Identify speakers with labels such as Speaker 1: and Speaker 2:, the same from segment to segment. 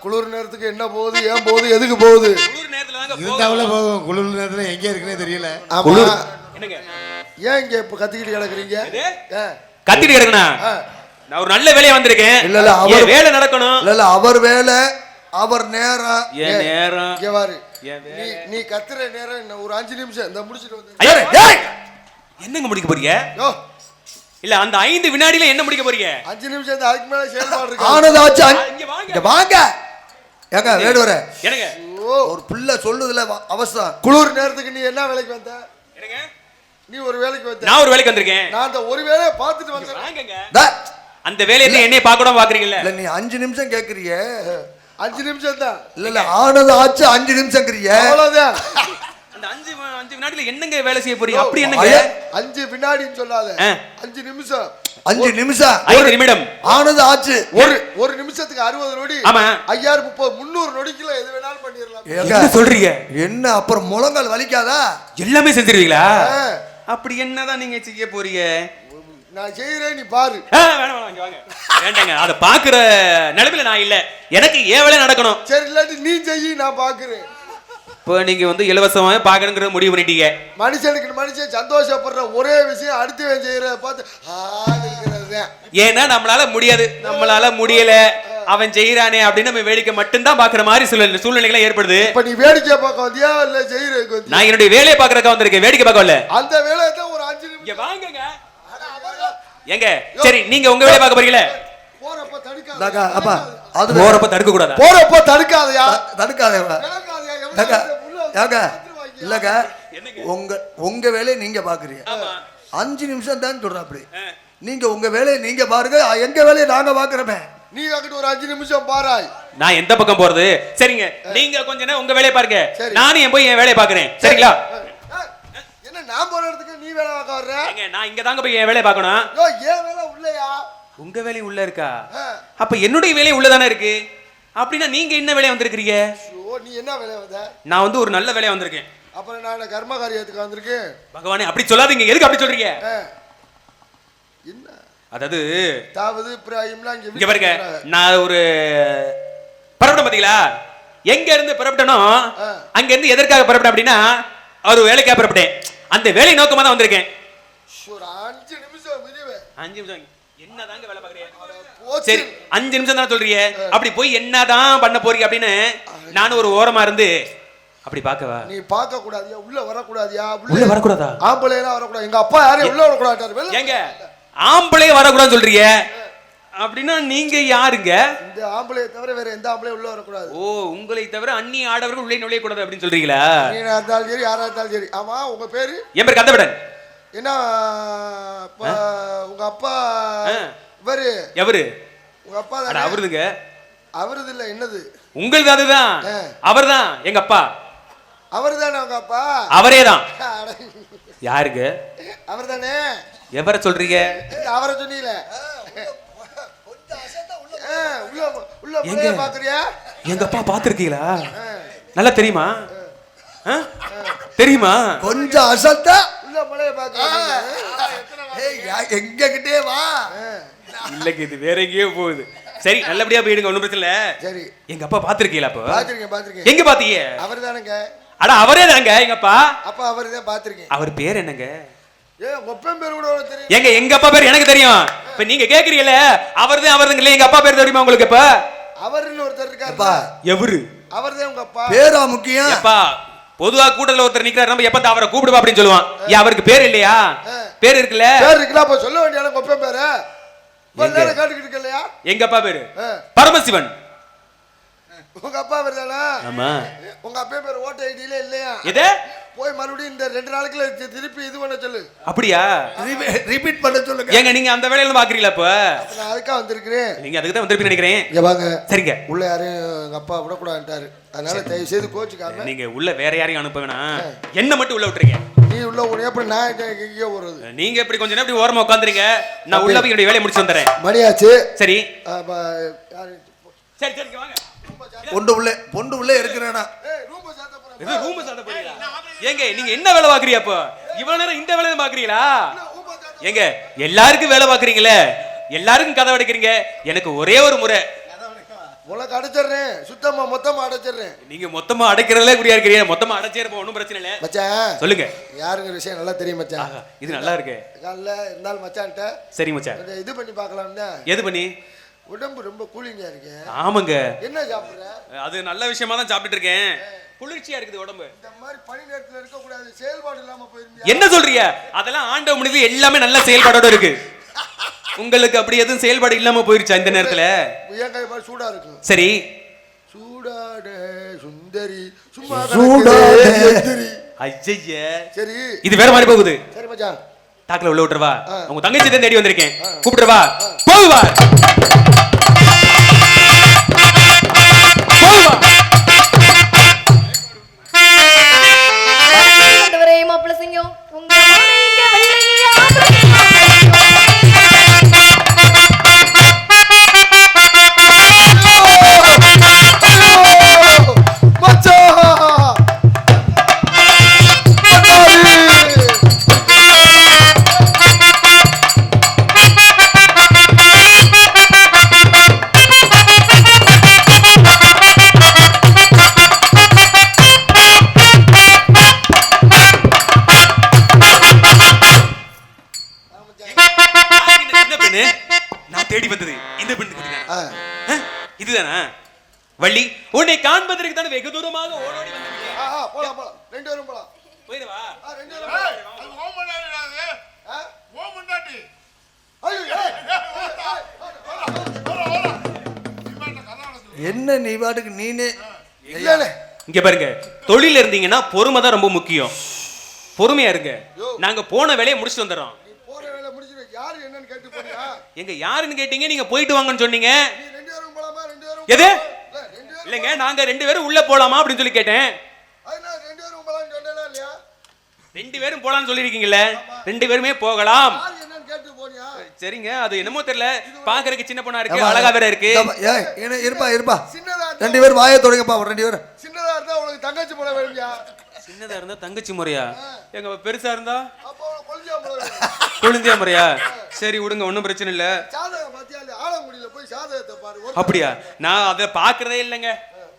Speaker 1: குளிர் நேரத்துக்கு என்ன போகுது, ஏன் போகுது, எதுக்கு போகுது?
Speaker 2: குளிர் நேரத்துல தாங்க
Speaker 3: போகும். குளிர் நேரத்துல எங்க இருக்குன்னே தெரியல.
Speaker 1: என்னங்க ஏன் இங்க இப்ப கத்திக்கிட்டு கிடக்குறீங்க?
Speaker 2: கத்திட்டு கிடக்குனா நான் ஒரு நல்ல வேலையா வந்திருக்கேன்.
Speaker 1: இல்ல அவர்
Speaker 2: வேலை நடக்கணும்.
Speaker 1: இல்ல அவர் வேலை, அவர் நேரம்.
Speaker 2: என் நேரம்
Speaker 1: இங்க பாரு, நீ கத்துற நேரம் என்ன ஒரு 5 நிமிஷம் இந்த முடிச்சிட்டு வந்து
Speaker 2: என்னங்க முடிக்க போறீங்க? இல்ல அந்த 5 வினாடியில என்ன முடிக்க போறீங்க?
Speaker 1: 5 நிமிஷம் அதுக்கு மேல செயல்பாடு இருக்கு.
Speaker 3: ஆனதாச்சு
Speaker 1: இங்க வாங்க. ஏங்க வேடுவரே,
Speaker 2: என்னங்க
Speaker 1: ஒரு புள்ள சொல்லுதுல அவசரம். குளிர் நேரத்துக்கு நீ என்ன வேலைக்கு வந்த?
Speaker 2: என்னங்க
Speaker 1: நீ ஒரு வேலைக்கு வந்த.
Speaker 2: நான் ஒரு வேலைக்கு வந்திருக்கேன்.
Speaker 1: நான் அந்த ஒரு வேலையை பார்த்துட்டு வந்தேன்.
Speaker 2: வாங்கங்க. அந்த வேலையை என்னைய பார்க்கணும் பாக்குறீங்கல்ல?
Speaker 1: இல்ல நீ 5 நிமிஷம் கேக்குறிய. 5 நிமிஷம் தான். இல்ல ஆனதாச்சு 5 நிமிஷம்ங்கறிய. அவ்வளவுதான். அந்த
Speaker 2: 5 வினாடில என்னங்க வேலை செய்ய போறீங்க? அப்படி என்னங்க
Speaker 1: 5 வினாடின்னு சொல்லாத. 5 நிமிஷம்.
Speaker 3: 5 நிமிஷம்
Speaker 2: 5 நிமிடம்
Speaker 1: ஆனது ஆச்சு. ஒரு நிமிஷத்துக்கு 60 நொடி. ஆமா 5000 30 300 நொடிக்குள்ள எது வேணாலும் பண்ணிரலாம்.
Speaker 2: என்ன சொல்றீங்க?
Speaker 1: என்ன அப்புறம் முழங்கால் வலிக்காதா?
Speaker 2: எல்லாமே செஞ்சிருவீங்களா? அப்படி என்னதான் நீங்க செய்ய போறீங்க?
Speaker 1: நான் செய்யறேன், நீ பாரு.
Speaker 2: வேணாம் இங்க வாங்க. வேண்டாங்க, அத பாக்குற நிலைமையில நான் இல்ல. எனக்கு ஏன் வேலை நடக்கணும்.
Speaker 1: சரி இல்லாட்டி நீ செய், நான் பாக்குறேன்.
Speaker 2: இப்போ நீங்க வந்து இலவசமா பாக்கணுங்கிற முடிவு பண்ணிட்டீங்க.
Speaker 1: மனுஷனுக்கு மனுஷன் சந்தோஷப்படுற ஒரே விஷயம் அடுத்தவன் செய்யறத பார்த்து
Speaker 2: ஏன்னா நம்மளால முடியாது, நம்மளால முடியல, அவன் செய்யறானே அப்படின்னு நம்ம வேடிக்கை மட்டும்தான் பாக்குற மாதிரி சூழ்நிலைகள் ஏற்படுது.
Speaker 1: இப்ப நீ வேடிக்கை பார்க்க வந்தியா இல்ல செய்யறதுக்கு வந்தியா?
Speaker 2: நான் என்னுடைய வேலையை பாக்குறதுக்கு வந்திருக்கேன், வேடிக்கை பார்க்க வரல.
Speaker 1: அந்த வேலையை தான் ஒரு 5 நிமிஷம்
Speaker 2: வாங்குங்க. எங்க சரி நீங்க உங்க வேலையை பார்க்க போறீங்களா?
Speaker 1: போறப்ப தடுக்காத. அப்பா
Speaker 2: அது போறப்ப தடுக்க கூடாதா?
Speaker 1: போறப்ப தடுக்காதயா? தடுக்காதயா? ஏங்க இல்லங்க, உங்க வேலையை நீங்க பாக்குறீங்க. 5 நிமிஷம் தான் சொல்ற. அப்படி நீங்க உங்க வேலையை நீங்க பாருங்க, எங்க வேலையை நாங்க பாக்குறோமே. நீ அங்கிட்டு ஒரு 5 நிமிஷம் பாராய்.
Speaker 2: நான் எந்த பக்கம் போறது? சரிங்க, நீங்க கொஞ்ச நேரம் உங்க வேலையை பாருங்க, நானும் போய் என் வேலையை பாக்குறேன். சரிங்களா?
Speaker 1: என்ன நான் போற இடத்துக்கு நீ வேலை பார்க்க வர்ற?
Speaker 2: நான் இங்க தாங்க போய் என் வேலையை பார்க்கணும்.
Speaker 1: ஏன் வேலை உள்ளயா?
Speaker 2: உங்க வேலையும் உள்ள இருக்கா? அப்ப என்னுடைய வேலையும் உள்ளதானே இருக்கு. அப்படின்னா நீங்க என்ன வேலையை வந்திருக்கீங்க?
Speaker 1: நீ என்ன வேலையை வந்த?
Speaker 2: நான் வந்து ஒரு நல்ல வேலையை வந்திருக்கேன்.
Speaker 1: அப்புறம் நான் கர்ம காரியத்துக்கு வந்திருக்கேன்.
Speaker 2: பகவானே அப்படி சொல்லாதீங்க. எதுக்கு அப்படி சொல்றீங்க?
Speaker 1: என்ன
Speaker 2: அதாவது
Speaker 1: தாவூது இப்ராஹிம்லாம்
Speaker 2: இங்க பாருங்க, நான் ஒரு புறப்பட்டேன் பாத்தீங்களா? எங்க இருந்து புறப்பட்டனோ அங்க இருந்து எதற்காக புறப்பட்டேன் அப்படின்னா ஒரு வேலைக்காக புறப்பட்டேன். அந்த வேலை நோக்கமா தான் வந்திருக்கேன்.
Speaker 1: 5 நிமிஷம் விடுவே.
Speaker 2: 5 நிமிஷம் என்னதாங்க வேலை பாக்குறீங்க? சரி 5 நிமிஷம் தான் சொல்றீங்க. அப்படி போய் என்னதான் பண்ண போறீங்க அப்படின்னு நானும் ஒரு ஓரமா இருந்து அப்படி பார்க்கவா?
Speaker 1: நீ பார்க்க கூடாதியா? உள்ள வர கூடாதியா?
Speaker 2: உள்ள வர கூடாதா?
Speaker 1: ஆம்பளை எல்லாம் வர கூடாது. எங்க அப்பா யாரையும் உள்ள வர கூடாது.
Speaker 2: ஏங்க ஆம்பளை வர கூடாதுன்னு சொல்றீங்க? அப்படின்னா நீங்க யாருங்க? இந்த
Speaker 1: ஆம்பளை தவிர வேற எந்த ஆம்பளை உள்ள வர கூடாது.
Speaker 2: ஓ, உங்களை தவிர அந்நிய ஆடவர்கள் உள்ளே நுழைய கூடாது அப்படின்னு சொல்றீங்களா?
Speaker 1: நீனா இருந்தாலும் சரி, யாரா இருந்தாலும் சரி. ஆமா, உங்க பேரு?
Speaker 2: என் பேர் கந்தவிடன்.
Speaker 1: என்ன உங்க அப்பா இவரு?
Speaker 2: எவரு?
Speaker 1: உங்க அப்பா தானே?
Speaker 2: அவருதுங்க.
Speaker 1: அவருது இல்ல, என்னது?
Speaker 2: உங்களுக்கு அதுதான். அவர்தான் எங்க அப்பா.
Speaker 1: அவர்தானே உங்க அப்பா?
Speaker 2: அவரே தான். யாருங்க?
Speaker 1: அவர்தானே.
Speaker 2: எவரை சொல்றீங்க?
Speaker 1: அவரை சொன்னீங்களே. உள்ள உள்ள பாக்குறியா?
Speaker 2: எங்க அப்பா பாத்துருக்கீங்களா? நல்லா தெரியுமா? தெரியுமா?
Speaker 1: கொஞ்சம் அசத்தா உள்ள மலைய பாக்குறீங்க. எங்க கிட்டே வா.
Speaker 2: இல்லங்க, இது வேற எங்கேயோ போகுது. சரி நல்லபடியா போயிடுங்க, ஒண்ணும் பிரச்சனை இல்ல. சரி, எங்க அப்பா பாத்துருக்கீங்களா? அப்ப
Speaker 1: பாத்துருக்கேன்.
Speaker 2: எங்க பாத்தீங்க?
Speaker 1: அவர்தானங்க.
Speaker 2: அட அவரே தாங்க எங்க அப்பா.
Speaker 1: அப்பா அவர்தான் பாத்துருக்கேன்.
Speaker 2: அவர் பேர் என்னங்க?
Speaker 1: ஒப்பம் பேர் கூட தெரியும்.
Speaker 2: எங்க எங்க அப்பா பேர் எனக்கு தெரியும். இப்ப நீங்க கேக்குறீங்கல அவர்தான் அவர்தான், எங்க அப்பா பேர் தெரியுமா உங்களுக்கு? இப்ப
Speaker 1: அவர்னு ஒருத்தர் இருக்காருப்பா.
Speaker 2: எவரு?
Speaker 1: அவர்தான் உங்க அப்பா. பேரா முக்கியம்? அப்பா
Speaker 2: பொதுவா கூட்டத்துல ஒருத்தர் நிக்கிறாரு, நம்ம எப்ப அவரை கூப்பிடுவா அப்படின்னு சொல்லுவான். ஏன் அவருக்கு பேர் இல்லையா? பேர் இருக்குல்ல.
Speaker 1: பேர் இருக்குல்ல, அப்ப சொல்ல வேண்டிய ஒப்பம் பேரு நேரா காட்டிக்கிட்டு இருக்கலையா?
Speaker 2: எங்க அப்பா பேரு பரமசிவன்.
Speaker 1: உங்க அப்பா பேர் தானா?
Speaker 2: ஆமா.
Speaker 1: உங்க அப்பா பேர் ஓட்ட ஐடியில இல்லையா?
Speaker 2: எது?
Speaker 1: போய் மறுபடியும் இந்த 2 நாளுக்குள்ள திருப்பி இது பண்ண சொல்லு.
Speaker 2: அப்படியா?
Speaker 1: ரிப்பீட் பண்ண சொல்லுங்க.
Speaker 2: ஏங்க நீங்க அந்த வேலையில பாக்குறீங்களா? இப்ப
Speaker 1: நான் அதுக்கா வந்திருக்கிறேன்.
Speaker 2: நீங்க அதுக்கு தான் வந்திருப்பீங்க நினைக்கிறேன்.
Speaker 1: இங்க வாங்க.
Speaker 2: சரிங்க.
Speaker 1: உள்ள யாரையும் எங்க அப்பா விட கூடாதுட்டாரு. அதனால தயவு செய்து கோச்சுக்காம
Speaker 2: நீங்க உள்ள வேற யாரையும் அனுப்ப வேணாம், என்ன மட்டும் உள்ள விட்டுறீங்க.
Speaker 1: நீ உள்ள உடனே எப்படி நான் எங்கேயோ போறது?
Speaker 2: நீங்க இப்படி கொஞ்ச நேரம் இப்படி ஓரமா உட்காந்துறீங்க, நான் உள்ள போய் என்னோட வேலையை முடிச்சு வந்துறேன்.
Speaker 1: மணியாச்சு.
Speaker 2: சரி சரி சரி வாங்க.
Speaker 1: பொண்டு உள்ள இருக்கிறேனா?
Speaker 2: ரூம் சாத்த போறீங்களா? ஏங்க நீங்க என்ன வேலை பாக்குறீங்க? அப்ப இவ்வளவு நேரம் இந்த வேலையை பாக்குறீங்களா? ஏங்க எல்லாருக்கும் வேலை பாக்குறீங்களே, எல்லாருக்கும் கதை அடைக்கிறீங்க. எனக்கு ஒரே ஒரு முறை
Speaker 4: உனக்கு அடைச்சிடுறேன், சுத்தமா மொத்தமா அடைச்சிடுறேன்.
Speaker 2: நீங்க மொத்தமா அடைக்கிறதுல குறியா இருக்கிறீங்க. மொத்தமா அடைச்சிருப்போம், ஒன்றும் பிரச்சனை இல்லை.
Speaker 4: மச்சான்
Speaker 2: சொல்லுங்க.
Speaker 4: யாருங்கிற விஷயம் நல்லா தெரியும் மச்சான்.
Speaker 2: ஆஹா, இது நல்லா இருக்கு.
Speaker 4: காலைல இருந்தாலும் மச்சான்ட்ட
Speaker 2: சரி மச்சான்,
Speaker 4: கொஞ்சம் இது பண்ணி பார்க்கலாம்னா.
Speaker 2: எது பண்ணி?
Speaker 4: உடம்பு ரொம்ப கூலிங்கா இருக்கு.
Speaker 2: ஆமாங்க,
Speaker 4: என்ன சாப்பிடுற?
Speaker 2: அது நல்ல விஷயமா தான் சாப்பிட்டுட்டு இருக்கேன். குளிர்ச்சியா இருக்குது உடம்பு.
Speaker 4: இந்த மாதிரி பனி நேரத்துல இருக்க கூடாது, செயல்பாடு இல்லாம போயிருந்தா.
Speaker 2: என்ன சொல்றீங்க? அதெல்லாம் ஆண்டவ முடிவு எல்லாமே நல்ல செயல்பாடோட இருக்கு. உங்களுக்கு அப்படி எதுவும் செயல்பாடு இல்லாம போயிருச்சா இந்த நேரத்துல?
Speaker 4: என் கை மாதிரி சூடா இருக்கு.
Speaker 2: சரி,
Speaker 4: சூடாட சுந்தரி சும்மா
Speaker 1: சூடாட
Speaker 4: சுந்தரி.
Speaker 2: ஐய,
Speaker 4: சரி
Speaker 2: இது வேற மாதிரி போகுது.
Speaker 4: சரி மச்சான்,
Speaker 2: டாக்ல உள்ள விட்டுறவா? உங்க தங்கச்சி தான் தேடி வந்திருக்கேன், கூப்பிடுறவா? போவா போவா.
Speaker 5: மாப்பிள்ள சிங்கம் உங்க மாலைங்க வெள்ளையா
Speaker 2: தேடி வந்தது இந்த பெண்ணு. இதுதானா வள்ளி? உன்னை காண்பதற்கு தான் வெகு தூரமாக ஓடோடி வந்திருக்கேன்.
Speaker 4: போலாம் போலாம், ரெண்டு பேரும் போலாம்.
Speaker 2: போயிடுவா.
Speaker 4: ரெண்டு பேரும் போலாம்.
Speaker 6: அது ஓ முன்னாடி ஓ முன்னாடி.
Speaker 1: என்ன நீ பாட்டுக்கு நீனே
Speaker 4: இல்ல
Speaker 2: இங்க பாருங்க, தொழில இருந்தீங்கன்னா பொறுமை தான் ரொம்ப முக்கியம். பொறுமையா இருங்க, நாங்க போன வேலையை முடிச்சுட்டு வந்துடுறோம்.
Speaker 4: போற வேலை முடிச்சிரு. யாரு என்னன்னு கேட்டு போறியா?
Speaker 2: எங்க யாருன்னு கேட்டீங்க, நீங்க போயிட்டு வாங்கன்னு சொன்னீங்க.
Speaker 4: நீ ரெண்டு பேரும் போலாமா? ரெண்டு பேரும்
Speaker 2: எது?
Speaker 4: ரெண்டு பேரும்
Speaker 2: இல்லங்க, நாங்க 2 பேரும் உள்ள போலாமா அப்படின்னு சொல்லி கேட்டேன்.
Speaker 4: அதனால ரெண்டு பேரும் போலாம்னு சொன்னேனா இல்லையா?
Speaker 2: 2 பேரும் போலாம்னு சொல்லிருக்கீங்கல்ல, 2 பேருமே போகலாம்.
Speaker 4: யாரு என்னன்னு கேட்டு போறியா?
Speaker 2: சரிங்க, அது என்னமோ தெரியல, பாக்குறதுக்கு சின்ன பொண்ணா இருக்கு, அழகா வேற இருக்கு.
Speaker 1: இருப்பா இருப்பா,
Speaker 4: சின்னதா
Speaker 1: 2 பேரும் வாயை தொடங்கப்பா. 2 பேரும்
Speaker 4: சின்னதா இருந்தா உனக்கு தங்கச்சி போல வேணும்யா.
Speaker 2: சின்னதா இருந்தா தங்கச்சி முறையா? எங்க பெருசா இருந்தா
Speaker 4: அப்போ உனக்கு கொல்லியா போல வேணும்.
Speaker 2: கொழுந்தியா முறையா? சரி விடுங்க, ஒன்றும் பிரச்சனை இல்ல.
Speaker 4: சாதகம் பாத்தியா? ஆலங்குடியில போய் சாதகத்தை பாரு.
Speaker 2: அப்படியா? நான் அதை பாக்குறதே இல்லைங்க.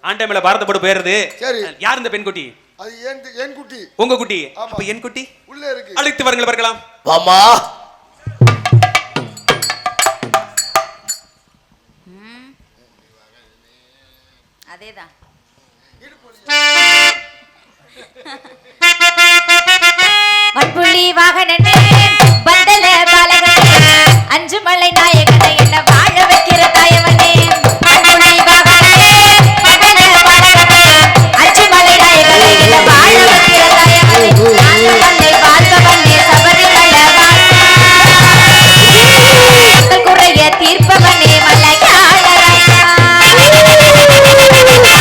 Speaker 2: ஆண்டை மேல பாரத போட்டு போயிடுறது.
Speaker 4: சரி,
Speaker 2: யார் இந்த பெண் குட்டி?
Speaker 4: அது என் குட்டி.
Speaker 2: உங்க குட்டி? அப்ப என் குட்டி
Speaker 4: உள்ள இருக்கு.
Speaker 2: அழைத்து வாருங்கள் பார்க்கலாம்.
Speaker 1: வாமா.
Speaker 5: அதேதான். மண்புள்ளி வாகனனே பந்தல பாலகனே அஞ்சு மலை நாயகனே என்ன வாழ வைக்கிற தாயவனே. மண்புள்ளி வாகனனே பந்தல பாலகனே அஞ்சு மலை நாயகனே என்ன வாழ வைக்கிற தாயவனே. நான்கு மலை வாழ்பவனே சபரிமல வாசா மக்கள் குறைய தீர்ப்பவனே மலையாள ராஜா.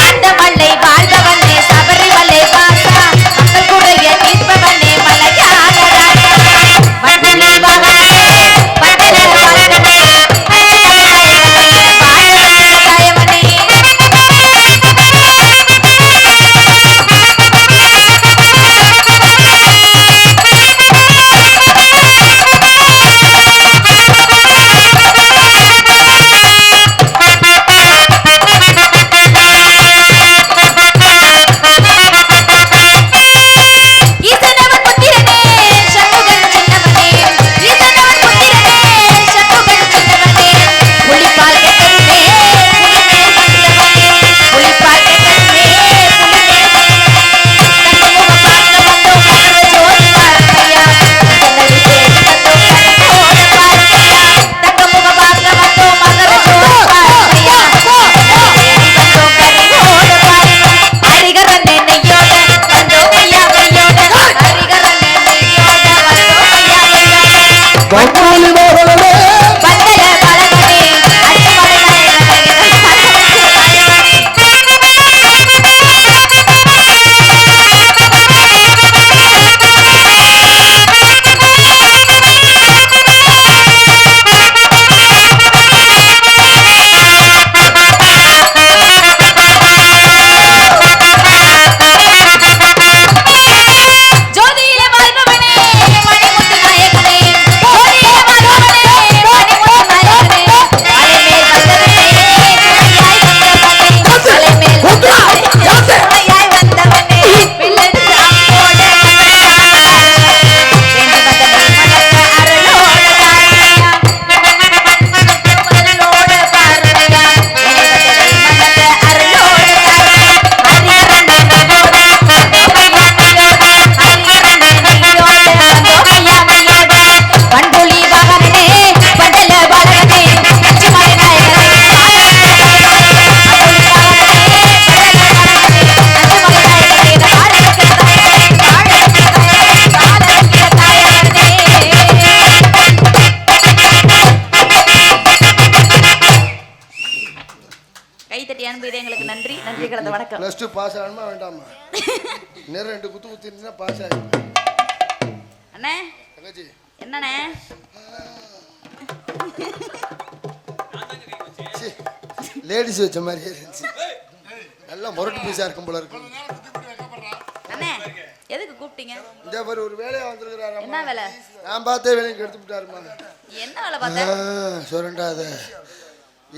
Speaker 5: அந்த மலை வாழ்பவனே சபரிமலை வாசா மக்கள் குறைய தீர்ப்பவனே மலையாள ராஜா. மண்புள்ளி வாகனனே பந்தல பாலகனே அஞ்சு மலை நாயகனே என்ன கைத்தட்டி அனுப்பியது எங்களுக்கு நன்றி. நன்றி கலந்த வணக்கம்.
Speaker 4: +2 பாஸ் ஆகணுமா வேண்டாமா? நேரம் 2 குத்து குத்திருந்தா பாஸ் ஆயிடும்.
Speaker 5: அண்ணே
Speaker 4: தங்கச்சி
Speaker 5: என்னண்ணே
Speaker 4: லேடிஸ் வச்ச மாதிரியே இருந்துச்சு. நல்லா முரட்டு பீஸா இருக்கும் போல இருக்கு.
Speaker 5: அண்ணே எதுக்கு கூப்பிட்டீங்க?
Speaker 4: இந்த மாதிரி ஒரு வேலையா வந்திருக்கிறாரு.
Speaker 5: என்ன வேலை?
Speaker 4: நான் பார்த்தே வேலையை கெடுத்து விட்டாருமா.
Speaker 5: என்ன வேலை பார்த்தேன்?
Speaker 4: சொல்றேன்டாத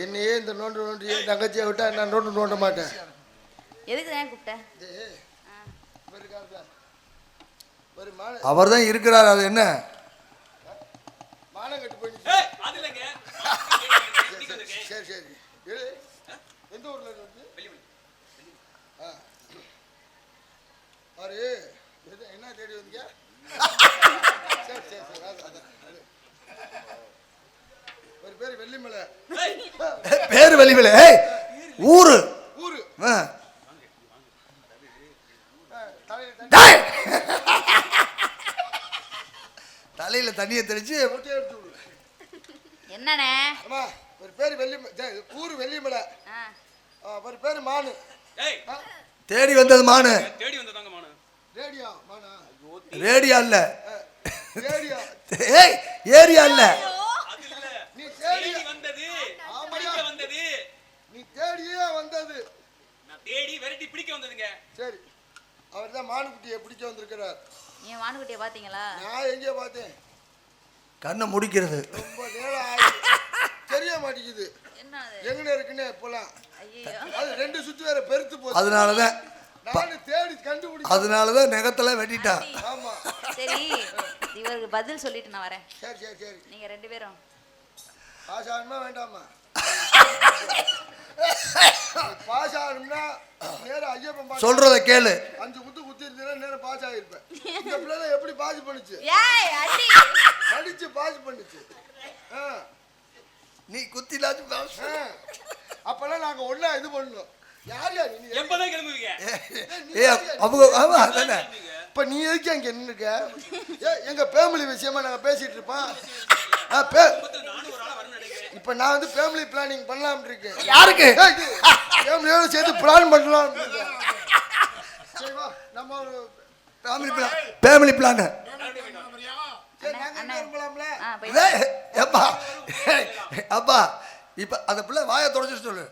Speaker 4: என்னையே இந்த நோண்டு தங்கச்சியை விட்டா நான் நோண்ட மாட்டேன்.
Speaker 5: எதுக்கு தான் கூப்பிட்டேன்?
Speaker 1: அவர் தான் இருக்கிறார். அது என்ன
Speaker 4: மானம் கட்டு போயிடுச்சு. சரி சரி எந்த ஊர்ல இருந்து? பாரு என்ன தேடி வந்தீங்க? சரி சரி சரி அதான் ஒரு பேர் வெள்ளிமலை.
Speaker 1: பேரு வெளிவில ஊரு
Speaker 4: ஊரு
Speaker 1: தலையில தண்ணியை தெளிச்சு
Speaker 4: எடுத்து விடு.
Speaker 5: என்னண்ணே?
Speaker 4: அம்மா ஒரு பேர் ஊரு வெள்ளிமலை. ஒரு பேர் மானு.
Speaker 1: தேடி வந்தது மானு.
Speaker 2: தேடி வந்ததாங்க மானு.
Speaker 4: ரேடியா மானா?
Speaker 1: ரேடியா இல்ல,
Speaker 4: ரேடியா
Speaker 1: ஏய் ஏரியா இல்ல.
Speaker 4: நீ தேடி
Speaker 2: வந்தது.
Speaker 4: ஆமாயா
Speaker 2: வந்தது.
Speaker 4: நீ தேடியே வந்தது.
Speaker 2: நான் தேடி விரட்டி பிடிக்க வந்ததுங்க.
Speaker 4: சரி அவர் தான் மானுக்குட்டியை பிடிக்க வந்திருக்கிறார்.
Speaker 5: நீங்க மானுக்குட்டியை பாத்தீங்களா?
Speaker 4: நான் எங்கே பார்த்தேன்?
Speaker 1: கண்ணை முடிக்கிறது
Speaker 4: ரொம்ப நேரம் ஆகி தெரிய மாட்டேங்குது
Speaker 5: என்ன அது?
Speaker 4: எங்கன இருக்குன்னு இப்போலாம்.
Speaker 5: ஐயோ
Speaker 4: அது 2 சுத்து வேற பெருத்து போச்சு.
Speaker 1: அதனாலதான்
Speaker 4: நானும் தேடி கண்டுபிடிச்சேன்.
Speaker 1: அதனாலதான் நெகத்துல வெட்டிட்டா.
Speaker 4: ஆமா
Speaker 5: சரி இவருக்கு பதில் சொல்லிட்டு நான் வரேன்.
Speaker 4: சரி சரி சரி
Speaker 5: நீங்க 2 பேரும்
Speaker 4: பாஸ் ஆகணுமா வேண்டாமா? பாஸ் ஆகணும்னா நேரம் ஐயப்பன் பாஸ்
Speaker 1: சொல்றத கேளு.
Speaker 4: 5 குத்து குத்தி இருந்தா நேரம் பாஸ் ஆகிருப்பேன். இந்த பிள்ளை எப்படி பாஸ் பண்ணுச்சு?
Speaker 5: ஏய் அடி
Speaker 4: படிச்சு பாஸ் பண்ணுச்சு.
Speaker 1: நீ குத்திலாச்சு பாஸ்.
Speaker 4: அப்பெல்லாம் நாங்க ஒண்ணா இது பண்ணோம். யார் யார் நீ?
Speaker 2: எப்பதான் கிளம்புவீங்க?
Speaker 1: அவங்க ஆமா அதானே.
Speaker 4: இப்ப நீ எதுக்கு அங்க நின்னுக்க? எங்க ஃபேமிலி விஷயமா நாங்க பேசிட்டு இருப்போம்.
Speaker 2: நானும் ஒரு ஆளா வரணும் நினைக்கிறேன்.
Speaker 4: இப்ப நான் வந்து ஃபேமிலி பிளானிங் பண்ணலாம்னு இருக்கேன்.
Speaker 1: யாருக்கு?
Speaker 4: ஃபேமிலியோட சேர்த்து பிளான் பண்ணலாம்னு இருக்கேன். சரி வா நம்ம ஒரு
Speaker 1: ஃபேமிலி பிளான்.
Speaker 4: சரி நாங்க என்ன பண்ணலாம்ல?
Speaker 5: போய்
Speaker 1: அப்பா இப்ப அந்த பிள்ளை வாயை தொடச்சிட்டு சொல்லு.